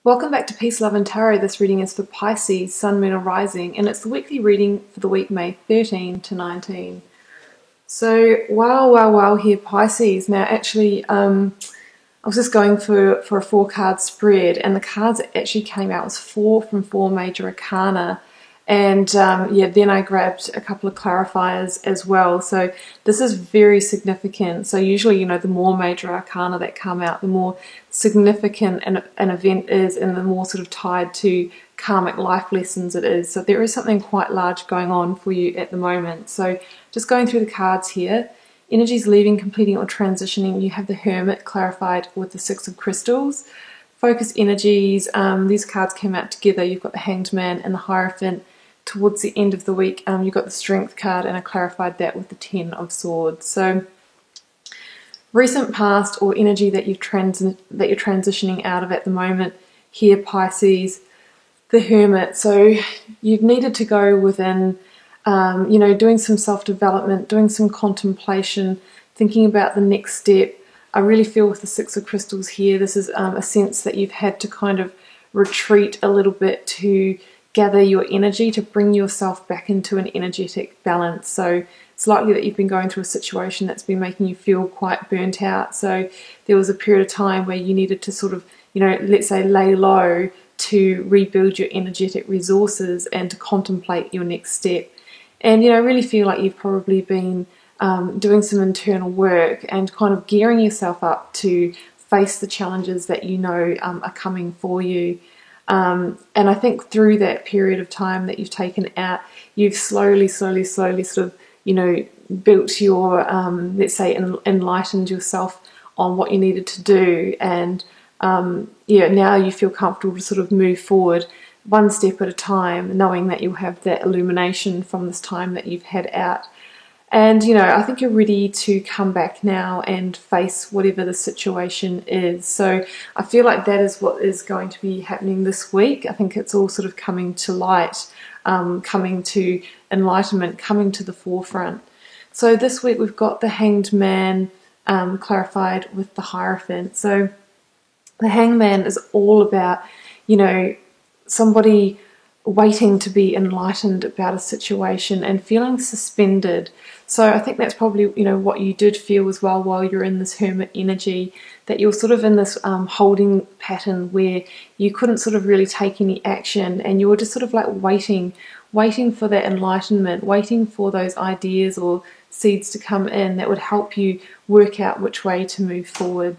Welcome back to Peace, Love and Tarot. This reading is for Pisces, Sun, Moon or Rising, and it's the weekly reading for the week May 13 to 19. So, wow here, Pisces. Now, actually, I was just going for a 4-card spread, and the cards that actually came out was 4 from 4 major arcana. And then I grabbed a couple of clarifiers as well. So this is very significant. So usually, the more major arcana that come out, the more significant an event is and the more sort of tied to karmic life lessons it is. So there is something quite large going on for you at the moment. So just going through the cards here. Energies leaving, completing or transitioning. You have the Hermit clarified with the 6 of Crystals. Focus energies. These cards came out together. You've got the Hanged Man and the Hierophant. Towards the end of the week, you've got the Strength card, and I clarified that with the 10 of Swords. So, recent past or energy that you're transitioning out of at the moment here, Pisces, the Hermit. So, you've needed to go within, doing some self-development, doing some contemplation, thinking about the next step. I really feel with the 6 of Crystals here, this is a sense that you've had to kind of retreat a little bit to gather your energy, to bring yourself back into an energetic balance. So it's likely that you've been going through a situation that's been making you feel quite burnt out. So there was a period of time where you needed to sort of, let's say lay low to rebuild your energetic resources and to contemplate your next step. And, I really feel like you've probably been doing some internal work and kind of gearing yourself up to face the challenges that are coming for you. And I think through that period of time that you've taken out, you've slowly sort of, built your, let's say, enlightened yourself on what you needed to do. And, now you feel comfortable to sort of move forward one step at a time, knowing that you'll have that illumination from this time that you've had out. And, I think you're ready to come back now and face whatever the situation is. So I feel like that is what is going to be happening this week. I think it's all sort of coming to light, coming to enlightenment, coming to the forefront. So this week we've got the Hanged Man clarified with the Hierophant. So the Hanged Man is all about, somebody waiting to be enlightened about a situation and feeling suspended. So I think that's probably, what you did feel as well while you're in this Hermit energy, that you're sort of in this holding pattern where you couldn't sort of really take any action, and you were just sort of like waiting for that enlightenment, waiting for those ideas or seeds to come in that would help you work out which way to move forward.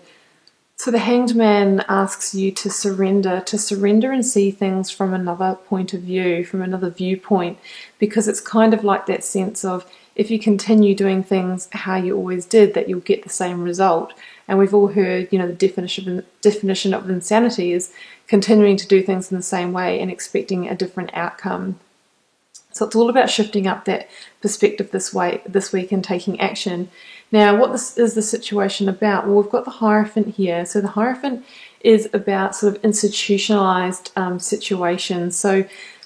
So the Hanged Man asks you to surrender and see things from another point of view, from another viewpoint, because it's kind of like that sense of, if you continue doing things how you always did, that you'll get the same result. And we've all heard, the definition of insanity is continuing to do things in the same way and expecting a different outcome. So it's all about shifting up that perspective this week and taking action. Now, what is the situation about? Well, we've got the Hierophant here. So the Hierophant is about sort of institutionalized situations. So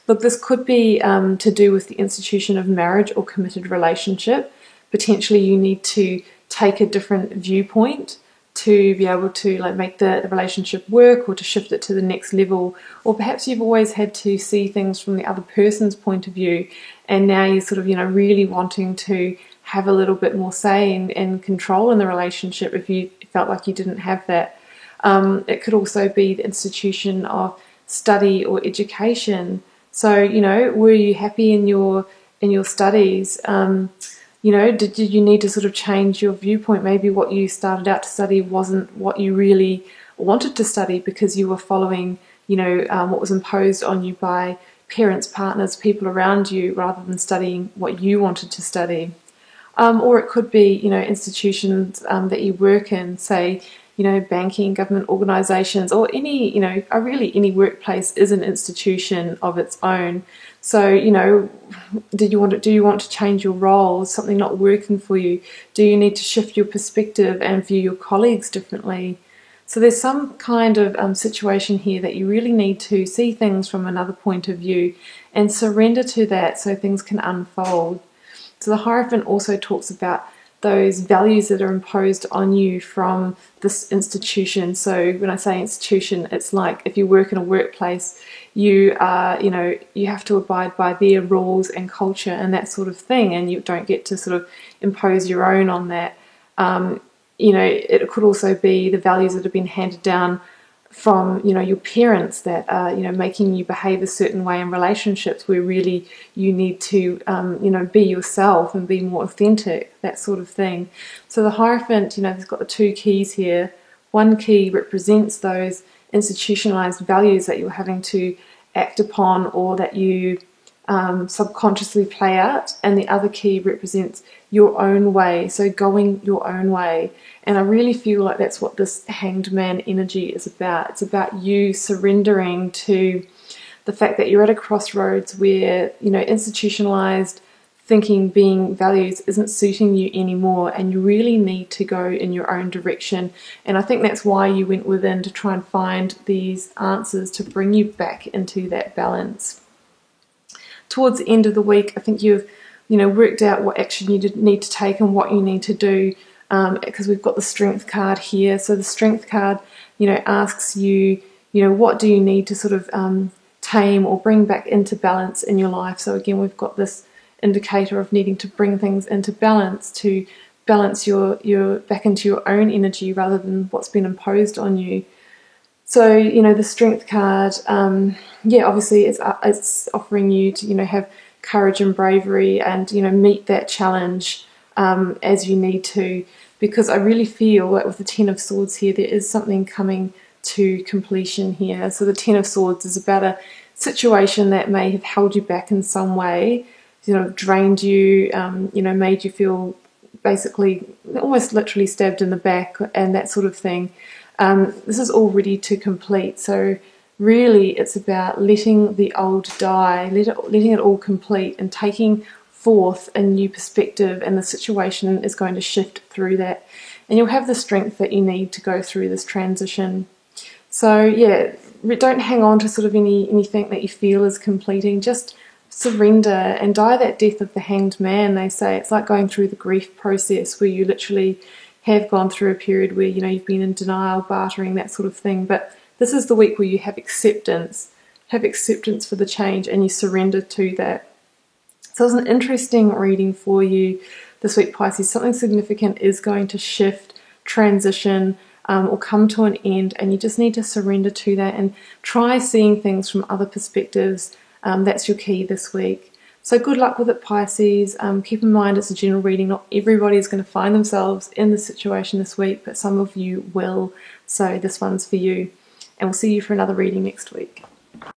look, this could be to do with the institution of marriage or committed relationship. Potentially you need to take a different viewpoint to be able to make the relationship work, or to shift it to the next level. Or perhaps you've always had to see things from the other person's point of view, and now you're sort of really wanting to have a little bit more say and control in the relationship if you felt like you didn't have that. It could also be the institution of study or education. So, were you happy in your studies? Did you need to sort of change your viewpoint? Maybe what you started out to study wasn't what you really wanted to study, because you were following, what was imposed on you by parents, partners, people around you, rather than studying what you wanted to study. Or it could be, institutions that you work in, say, banking, government organisations, or any, really any workplace is an institution of its own. So, do you want to change your role? Is something not working for you? Do you need to shift your perspective and view your colleagues differently? So there's some kind of situation here that you really need to see things from another point of view and surrender to that so things can unfold. So the Hierophant also talks about those values that are imposed on you from this institution. So when I say institution, it's like if you work in a workplace, you are, you have to abide by their rules and culture and that sort of thing, and you don't get to sort of impose your own on that. It could also be the values that have been handed down from your parents that are making you behave a certain way in relationships, where really you need to be yourself and be more authentic, that sort of thing. So the Hierophant, there's got the two keys here. One key represents those institutionalized values that you're having to act upon, or that you subconsciously play out, and the other key represents your own way, so going your own way. And I really feel like that's what this Hanged Man energy is about. It's about you surrendering to the fact that you're at a crossroads where institutionalized thinking, being, values isn't suiting you anymore, and you really need to go in your own direction. And I think that's why you went within, to try and find these answers to bring you back into that balance. Towards the end of the week, I think you've worked out what action you need to take and what you need to do, because we've got the Strength card here. So the Strength card asks you, what do you need to sort of tame or bring back into balance in your life. So again, we've got this indicator of needing to bring things into balance, to balance your back into your own energy rather than what's been imposed on you. So the Strength card, obviously it's offering you to have courage and bravery, and meet that challenge as you need to, because I really feel like with the Ten of Swords here, there is something coming to completion here. So the Ten of Swords is about a situation that may have held you back in some way, drained you, made you feel basically almost literally stabbed in the back and that sort of thing. This is all ready to complete. So really it's about letting the old die, letting it all complete, and taking forth a new perspective, and the situation is going to shift through that, and you'll have the strength that you need to go through this transition. So don't hang on to sort of anything that you feel is completing. Just surrender and die that death of the Hanged Man. They say it's like going through the grief process, where you literally have gone through a period where you've been in denial, bartering, that sort of thing. But this is the week where you have acceptance for the change, and you surrender to that. So it's an interesting reading for you this week, Pisces. Something significant is going to shift, transition, or come to an end, and you just need to surrender to that and try seeing things from other perspectives. That's your key this week. So good luck with it, Pisces. Keep in mind it's a general reading. Not everybody is going to find themselves in this situation this week, but some of you will. So this one's for you. And we'll see you for another reading next week.